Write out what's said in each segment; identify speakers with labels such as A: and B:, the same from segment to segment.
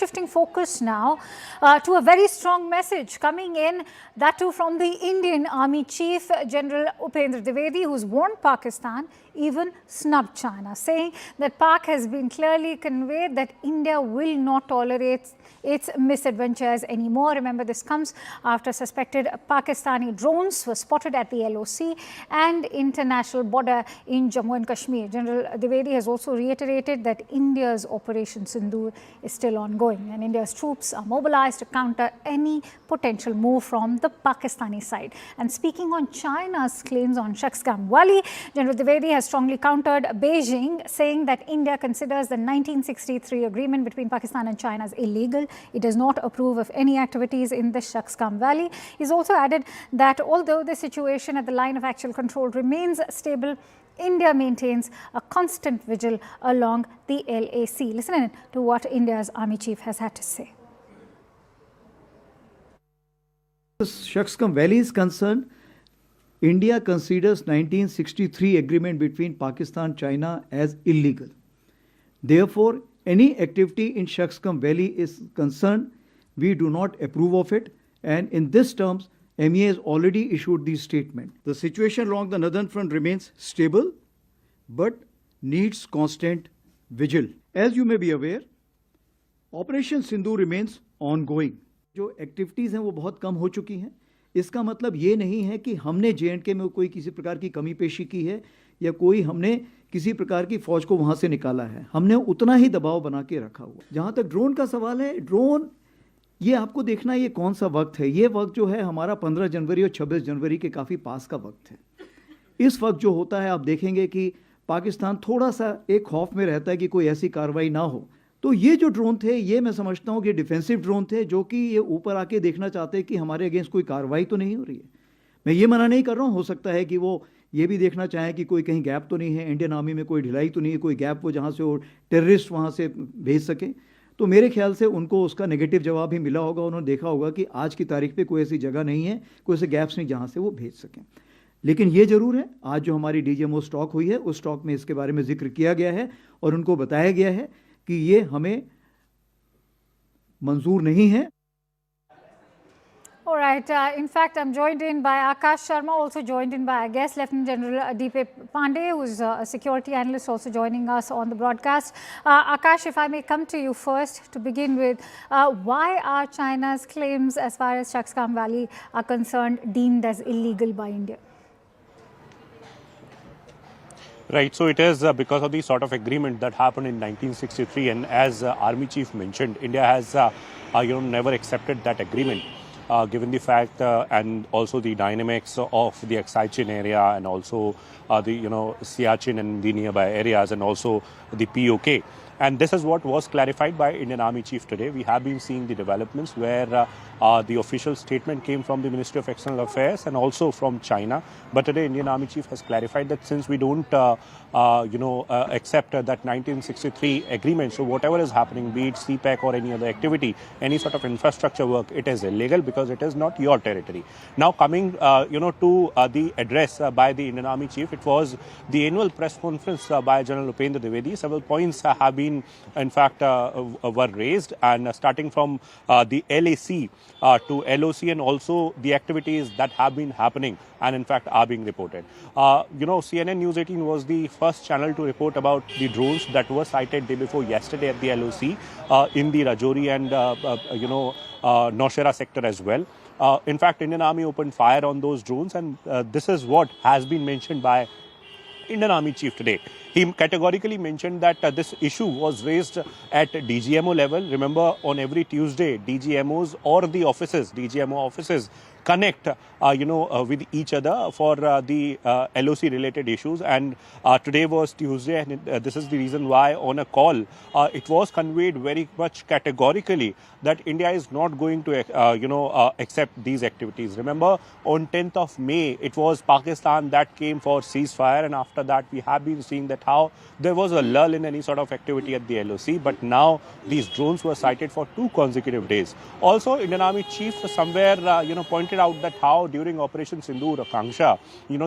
A: Shifting focus now to a very strong message coming in, that too from the Indian Army Chief General Dwivedi, who's warned Pakistan, even snubbed China, saying that Pak has been clearly conveyed that India will not tolerate its misadventures anymore. Remember, this comes after suspected Pakistani drones were spotted at the LOC and international border in Jammu and Kashmir. General Dwivedi has also reiterated that India's Operation Sindoor is still ongoing and India's troops are mobilized to counter any potential move from the Pakistani side. And speaking on China's claims on Shaksgam Valley, General Dwivedi has strongly countered Beijing, saying that India considers the 1963 agreement between Pakistan and China as illegal. It does not approve of any activities in the Shaksgam Valley. He's also added that although the situation at the line of actual control remains stable, India maintains a constant vigil along the LAC. Listen in to what India's Army Chief has had to say.
B: As Shaksgam Valley is concerned, India considers 1963 agreement between Pakistan and China as illegal. Therefore, any activity in Shaksgam Valley is concerned, we do not approve of it, and in this terms, MEA has already issued this statement. The situation along the northern front remains stable, but needs constant vigil. As you may be aware, Operation Sindoor remains ongoing. जो activities हैं वो बहुत कम हो चुकी हैं. इसका मतलब ये नहीं है कि हमने J&K में कोई किसी प्रकार की कमी पेशी की है या कोई हमने किसी प्रकार की फौज को वहाँ से निकाला है. हमने उतना ही दबाव बना के रखा हुआ. जहाँ तक ड्रोन का सवाल है, ड्रोन ये आपको देखना ये कौन सा वक्त है. ये वक्त जो है हमारा 15 जनवरी और 26 जनवरी के काफ़ी पास का वक्त है. इस वक्त जो होता है आप देखेंगे कि पाकिस्तान थोड़ा सा एक खौफ में रहता है कि कोई ऐसी कार्रवाई ना हो. तो ये जो ड्रोन थे, ये मैं समझता हूँ कि डिफेंसिव ड्रोन थे, जो कि ये ऊपर आके देखना चाहते हैं कि हमारे अगेंस्ट कोई कार्रवाई तो नहीं हो रही है. मैं ये मना नहीं कर रहा हूँ, हो सकता है कि वो ये भी देखना चाहें कि कोई कहीं गैप तो नहीं है, इंडियन आर्मी में कोई ढिलाई तो नहीं है, कोई गैप वो जहाँ से वो टेररिस्ट वहाँ से भेज सकें. तो मेरे ख्याल से उनको उसका नेगेटिव जवाब भी मिला होगा. उन्होंने देखा होगा कि आज की तारीख पे कोई ऐसी जगह नहीं है, कोई ऐसे गैप्स नहीं जहाँ से वो भेज सकें. लेकिन ये ज़रूर है, आज जो हमारी DGMO स्टॉक हुई है, उस स्टॉक में इसके बारे में जिक्र किया गया है और उनको बताया गया है कि ये हमें मंजूर नहीं है.
A: All right. In fact, I'm joined in by Akash Sharma, also joined in by our guest, Lieutenant General D.P. Pandey, who's a security analyst, also joining us on the broadcast. Akash, if I may come to you first to begin with, why are China's claims as far as Shaksgam Valley are concerned deemed as illegal by India?
C: Right, so it is because of the sort of agreement that happened in 1963, and as Army Chief mentioned, India has never accepted that agreement. Given the fact and also the dynamics of the Pak-China area and also the Siachen and the nearby areas and also the POK. And this is what was clarified by Indian Army Chief today. We have been seeing the developments where the official statement came from the Ministry of External Affairs and also from China. But today Indian Army Chief has clarified that since we don't accept that 1963 agreement, so whatever is happening, be it CPEC or any other activity, any sort of infrastructure work, it is illegal because it is not your territory. Now coming to the address by the Indian Army Chief, it was the annual press conference by General Dwivedi. Several points have been in fact were raised, and starting from the LAC to LOC and also the activities that have been happening and in fact are being reported. CNN News 18 was the first channel to report about the drones that were sighted day before yesterday at the LOC in the Rajouri and Nowshera sector as well. In fact, Indian Army opened fire on those drones, and this is what has been mentioned by Indian Army Chief today. He categorically mentioned that this issue was raised at DGMO level. Remember, on every Tuesday, DGMOs or the offices, DGMO offices, connect, with each other for the LOC related issues. And today was Tuesday, and this is the reason why on a call, it was conveyed very much categorically that India is not going to, accept these activities. Remember, on 10th of May, it was Pakistan that came for ceasefire, and after that, we have been seeing that how there was a lull in any sort of activity at the LOC, but now these drones were sighted for 2 consecutive days. Also, Indian Army Chief somewhere, pointed out that how during Operation Sindoor Akanksha,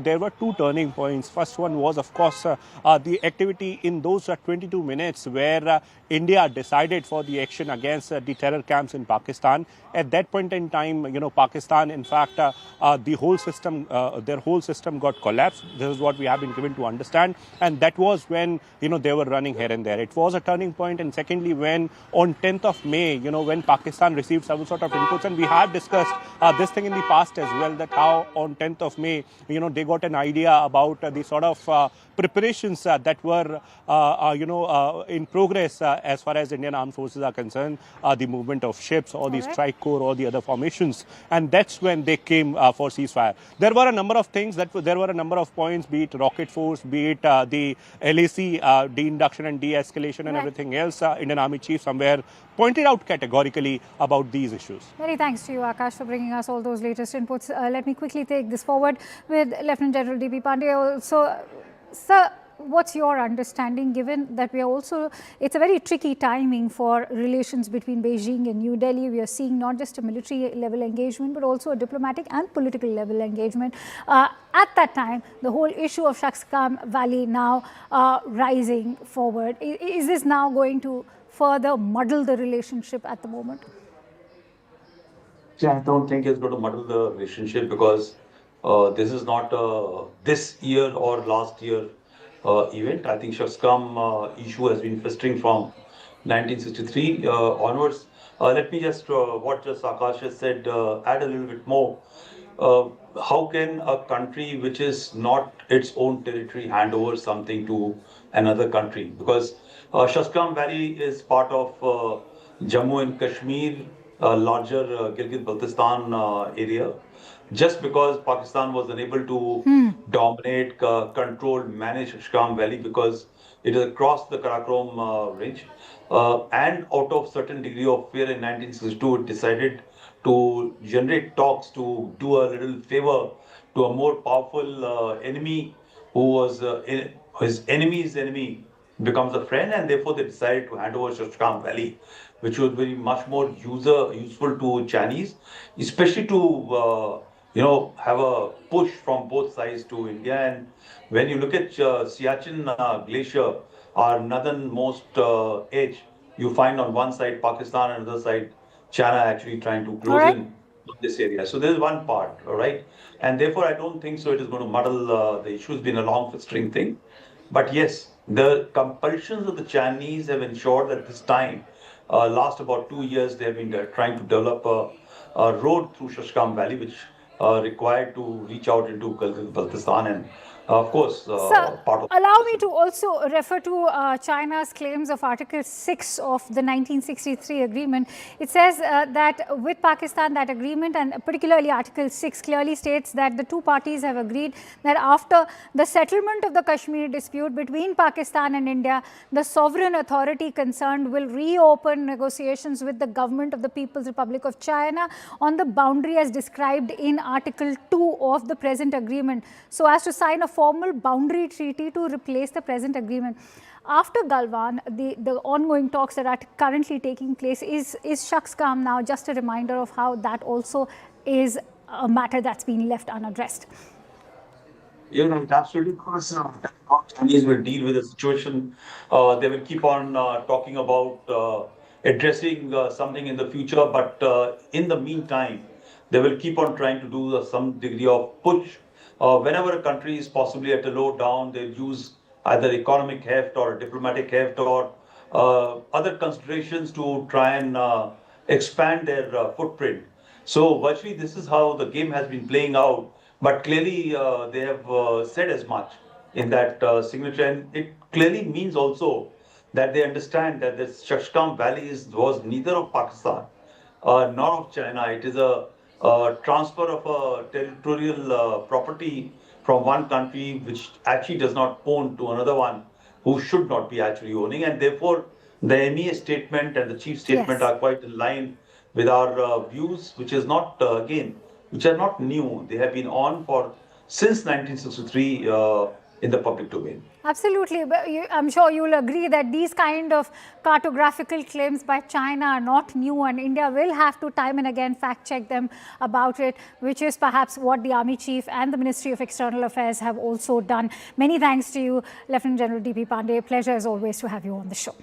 C: there were two turning points. First one was, of course, the activity in those 22 minutes where India decided for the action against the terror camps in Pakistan. At that point in time, Pakistan, in fact, the whole system, their whole system got collapsed. This is what we have been given to understand. And that was when, they were running here and there. It was a turning point. And secondly, when on 10th of May, when Pakistan received some sort of inputs, and we have discussed this thing in the past as well, that how on 10th of May, they got an idea about the sort of preparations that were, in progress as far as Indian armed forces are concerned, the movement of ships or the strike corps or the other formations. And that's when they came for ceasefire. There were a number of things, there were a number of points, be it rocket force, be it the LAC, de-induction and de-escalation and everything else. Indian Army Chief somewhere pointed out categorically about these issues.
A: Many thanks to you, Akash, for bringing us all those latest inputs. Let me quickly take this forward with Lieutenant General D.B. Pandey. Also, sir, what's your understanding, given that we are also, it's a very tricky timing for relations between Beijing and New Delhi. We are seeing not just a military level engagement, but also a diplomatic and political level engagement. At that time, the whole issue of Shaksgam Valley now rising forward. Is this now going to further muddle the relationship at the moment?
D: Yeah, I don't think it's going to muddle the relationship, because this is not this year or last year event. I think Shaksgam issue has been festering from 1963 onwards. Let me just, what just Akash has said, add a little bit more. How can a country which is not its own territory hand over something to another country? Because Shaksgam Valley is part of Jammu and Kashmir, larger Gilgit-Baltistan area. Just because Pakistan was unable to dominate, control, manage Shaksgam Valley, because it is across the Karakoram range, and out of certain degree of fear in 1962, it decided to generate talks to do a little favor to a more powerful enemy, who was his enemy's enemy becomes a friend, and therefore they decided to hand over Shaksgam Valley, which was very much more useful to Chinese, especially to have a push from both sides to India. And when you look at Siachen Glacier, our northernmost edge, you find on one side Pakistan and the other side China actually trying to close in this area. So there's one part, all right? And therefore, I don't think so it is going to muddle the issue. It's been a long festering thing. But yes, the compulsions of the Chinese have ensured that this time, last about 2 years, they have been trying to develop a road through Shaksgam Valley, which required to reach out into Baltistan, and of course, part of.
A: Allow me to also refer to China's claims of Article 6 of the 1963 agreement. It says that with Pakistan, that agreement, and particularly Article 6, clearly states that the two parties have agreed that after the settlement of the Kashmir dispute between Pakistan and India, the sovereign authority concerned will reopen negotiations with the government of the People's Republic of China on the boundary as described in Article 2 of the present agreement, so as to sign a formal boundary treaty to replace the present agreement. After Galwan, the ongoing talks that are currently taking place, is Shaksgam now just a reminder of how that also is a matter that's been left unaddressed?
D: You're right, absolutely. Because how Chinese will deal with the situation. They will keep on talking about addressing something in the future, but in the meantime, they will keep on trying to do some degree of push. Whenever a country is possibly at a low down, they'll use either economic heft or diplomatic heft or other considerations to try and expand their footprint. So virtually this is how the game has been playing out, but clearly they have said as much in that signature, and it clearly means also that they understand that this Shaksgam Valley was neither of Pakistan nor of China. It is a transfer of a territorial property from one country which actually does not own to another one who should not be actually owning, and therefore the MEA statement and the chief statement are quite in line with our views, which is not which are not new. They have been on for since 1963 in the public domain.
A: Absolutely. But I'm sure you'll agree that these kind of cartographical claims by China are not new, and India will have to time and again fact check them about it, which is perhaps what the Army Chief and the Ministry of External Affairs have also done. Many thanks to you, Lieutenant General D.P. Pandey. Pleasure as always to have you on the show.